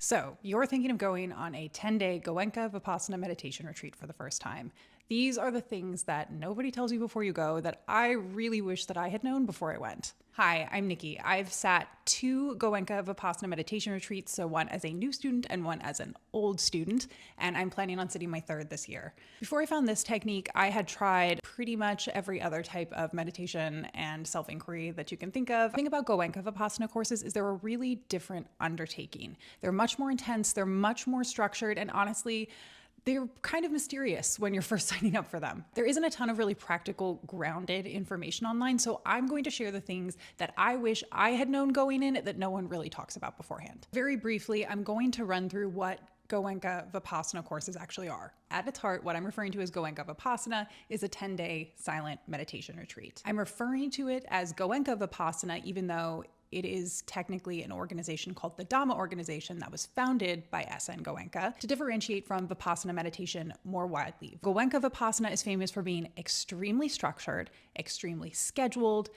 So you're thinking of going on a 10-day Goenka Vipassana meditation retreat for the first time. These are the things that nobody tells you before you go that I really wish that I had known before I went. Hi, I'm Nikki. I've sat 2 Goenka Vipassana meditation retreats, so one as a new student and one as an old student, and I'm planning on sitting my 3rd this year. Before I found this technique, I had tried pretty much every other type of meditation and self-inquiry that you can think of. The thing about Goenka Vipassana courses is they're a really different undertaking. They're much more intense, they're much more structured, and honestly, they're kind of mysterious when you're first signing up for them. There isn't a ton of really practical, grounded information online, so I'm going to share the things that I wish I had known going in that no one really talks about beforehand. Very briefly, I'm going to run through what Goenka Vipassana courses actually are. At its heart, what I'm referring to as Goenka Vipassana is a 10-day silent meditation retreat. I'm referring to it as Goenka Vipassana even though it is technically an organization called the Dhamma organization that was founded by S.N. Goenka to differentiate from Vipassana meditation more widely. Goenka Vipassana is famous for being extremely structured, extremely scheduled,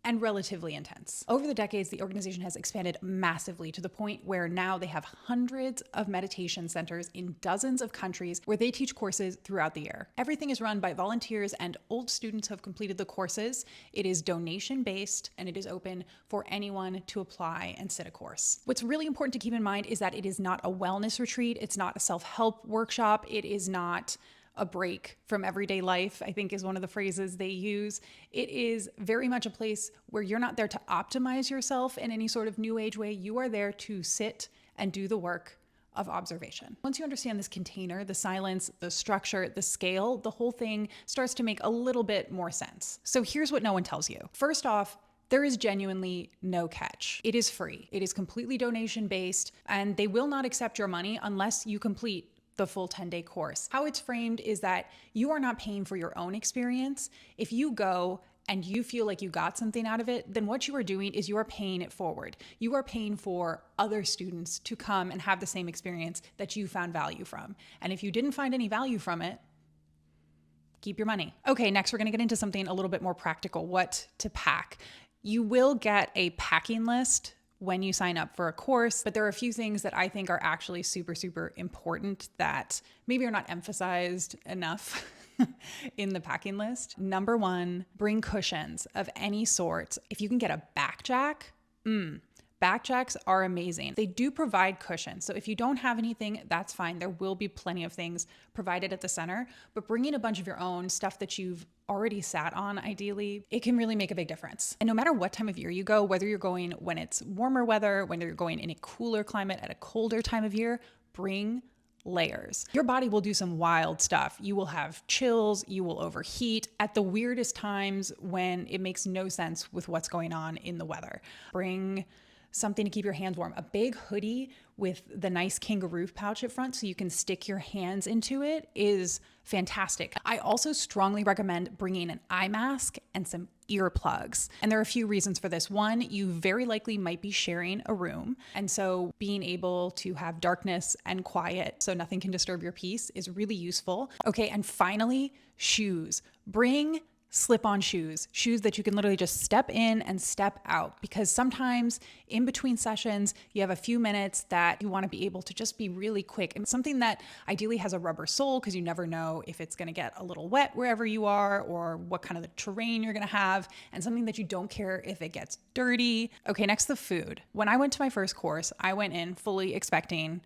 and relatively intense. Over the decades, the organization has expanded massively to the point where now they have hundreds of meditation centers in dozens of countries where they teach courses throughout the year. Everything is run by volunteers and old students who have completed the courses. It is donation-based and it is open for anyone to apply and sit a course. What's really important to keep in mind is that it is not a wellness retreat. It's not a self-help workshop. It is not a break from everyday life, I think is one of the phrases they use. It is very much a place where you're not there to optimize yourself in any sort of new age way. You are there to sit and do the work of observation. Once you understand this container, the silence, the structure, the scale, the whole thing starts to make a little bit more sense. So here's what no one tells you. First off, there is genuinely no catch. It is free. It is completely donation-based, and they will not accept your money unless you complete the full 10-day course. How it's framed is that you are not paying for your own experience. If you go and you feel like you got something out of it, then what you are doing is you are paying it forward. You are paying for other students to come and have the same experience that you found value from. And if you didn't find any value from it, keep your money. Okay, next we're gonna get into something a little bit more practical, what to pack. You will get a packing list when you sign up for a course, but there are a few things that I think are actually super, super important that maybe are not emphasized enough in the packing list. Number 1, bring cushions of any sort. If you can get a backjack, backjacks are amazing. They do provide cushions. So if you don't have anything, that's fine. There will be plenty of things provided at the center, but bringing a bunch of your own stuff that you've already sat on, ideally, it can really make a big difference. And no matter what time of year you go, whether you're going when it's warmer weather, when you're going in a cooler climate at a colder time of year, bring layers. Your body will do some wild stuff. You will have chills, you will overheat at the weirdest times when it makes no sense with what's going on in the weather. Bring something to keep your hands warm. A big hoodie with the nice kangaroo pouch at front so you can stick your hands into it is fantastic. I also strongly recommend bringing an eye mask and some earplugs. And there are a few reasons for this. One, you very likely might be sharing a room. And so being able to have darkness and quiet so nothing can disturb your peace is really useful. Okay, and finally, shoes. Bring slip-on shoes that you can literally just step in and step out, because sometimes in between sessions, you have a few minutes that you want to be able to just be really quick, and something that ideally has a rubber sole because you never know if it's going to get a little wet wherever you are or what kind of the terrain you're going to have, and something that you don't care if it gets dirty. Okay, next, the food. When I went to my first course, I went in fully expecting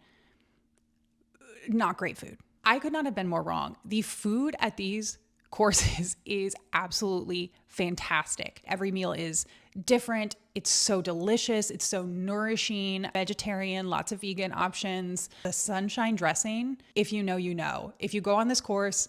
not great food. I could not have been more wrong. The food at these courses is absolutely fantastic. Every meal is different. It's so delicious. It's so nourishing. Vegetarian, lots of vegan options. The sunshine dressing, if you know, you know. If you go on this course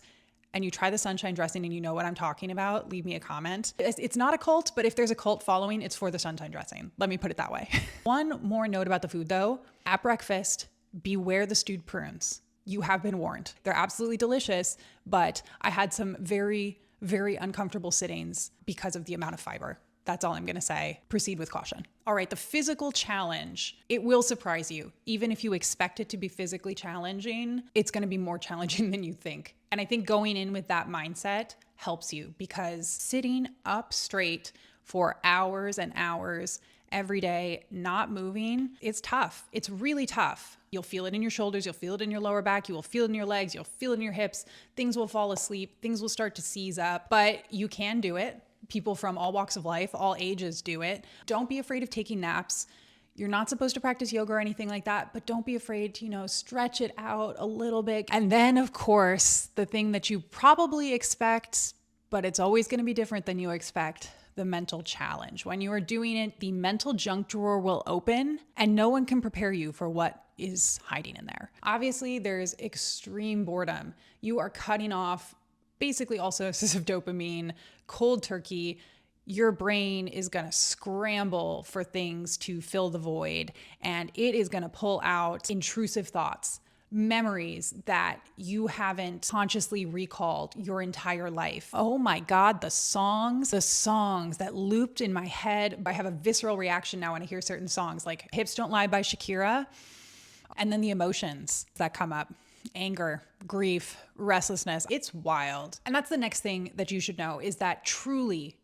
and you try the sunshine dressing and you know what I'm talking about, leave me a comment. It's not a cult, but if there's a cult following, it's for the sunshine dressing. Let me put it that way. One more note about the food though. At breakfast, beware the stewed prunes. You have been warned. They're absolutely delicious, but I had some very, very uncomfortable sittings because of the amount of fiber. That's all I'm going to say. Proceed with caution. All right, the physical challenge. It will surprise you. Even if you expect it to be physically challenging, it's going to be more challenging than you think. And I think going in with that mindset helps you, because sitting up straight for hours and hours every day, not moving, it's tough. It's really tough. You'll feel it in your shoulders. You'll feel it in your lower back. You will feel it in your legs. You'll feel it in your hips. Things will fall asleep. Things will start to seize up, but you can do it. People from all walks of life, all ages do it. Don't be afraid of taking naps. You're not supposed to practice yoga or anything like that, but don't be afraid to, stretch it out a little bit. And then, of course, the thing that you probably expect, but it's always going to be different than you expect, the mental challenge. When you are doing it, the mental junk drawer will open and no one can prepare you for what is hiding in there. Obviously, there's extreme boredom. You are cutting off basically all sources of dopamine, cold turkey. Your brain is going to scramble for things to fill the void, and it is going to pull out intrusive thoughts, memories that you haven't consciously recalled your entire life. Oh my God, the songs that looped in my head. I have a visceral reaction now when I hear certain songs like Hips Don't Lie by Shakira. And then the emotions that come up. Anger, grief, restlessness. It's wild. And that's the next thing that you should know is that truly,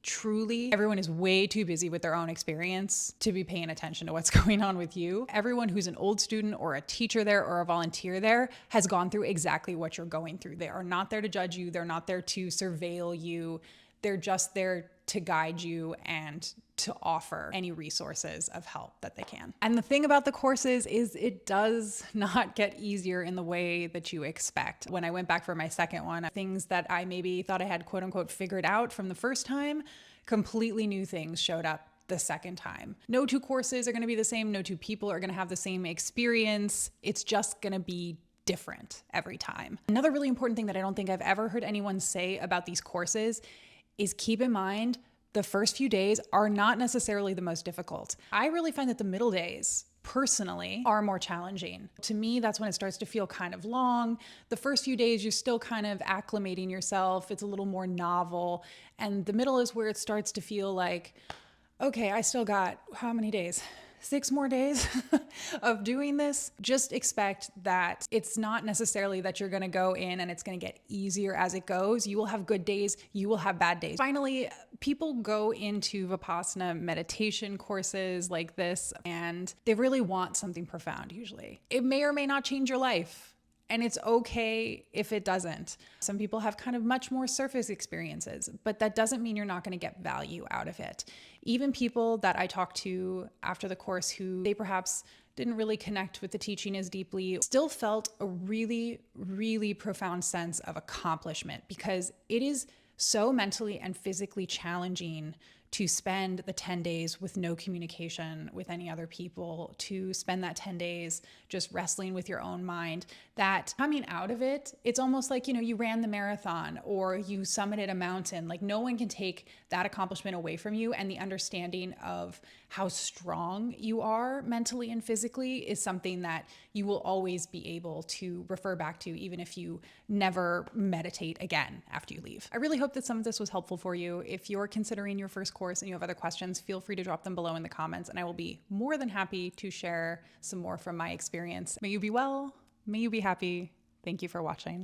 everyone is way too busy with their own experience to be paying attention to what's going on with you. Everyone who's an old student or a teacher there or a volunteer there has gone through exactly what you're going through. They are not there to judge you. They're not there to surveil you. They're just there to guide you and to offer any resources of help that they can. And the thing about the courses is it does not get easier in the way that you expect. When I went back for my second one, things that I maybe thought I had quote unquote figured out from the first time, completely new things showed up the second time. No two courses are going to be the same. No two people are going to have the same experience. It's just going to be different every time. Another really important thing that I don't think I've ever heard anyone say about these courses is keep in mind the first few days are not necessarily the most difficult. I really find that the middle days, personally, are more challenging. To me, that's when it starts to feel kind of long. The first few days, you're still kind of acclimating yourself. It's a little more novel. And the middle is where it starts to feel like, okay, I still got how many days? 6 more days of doing this. Just expect that it's not necessarily that you're going to go in and it's going to get easier as it goes. You will have good days. You will have bad days. Finally, people go into Vipassana meditation courses like this and they really want something profound usually. It may or may not change your life. And it's okay if it doesn't. Some people have kind of much more surface experiences, but that doesn't mean you're not going to get value out of it. Even people that I talked to after the course who they perhaps didn't really connect with the teaching as deeply, still felt a really, really profound sense of accomplishment because it is so mentally and physically challenging to spend the 10 days with no communication with any other people, to spend that 10 days just wrestling with your own mind, that coming out of it, it's almost like, you ran the marathon or you summited a mountain. Like no one can take that accomplishment away from you. And the understanding of how strong you are mentally and physically is something that you will always be able to refer back to, even if you never meditate again after you leave. I really hope that some of this was helpful for you. If you're considering your first course and you have other questions, feel free to drop them below in the comments and I will be more than happy to share some more from my experience. May you be well, may you be happy. Thank you for watching.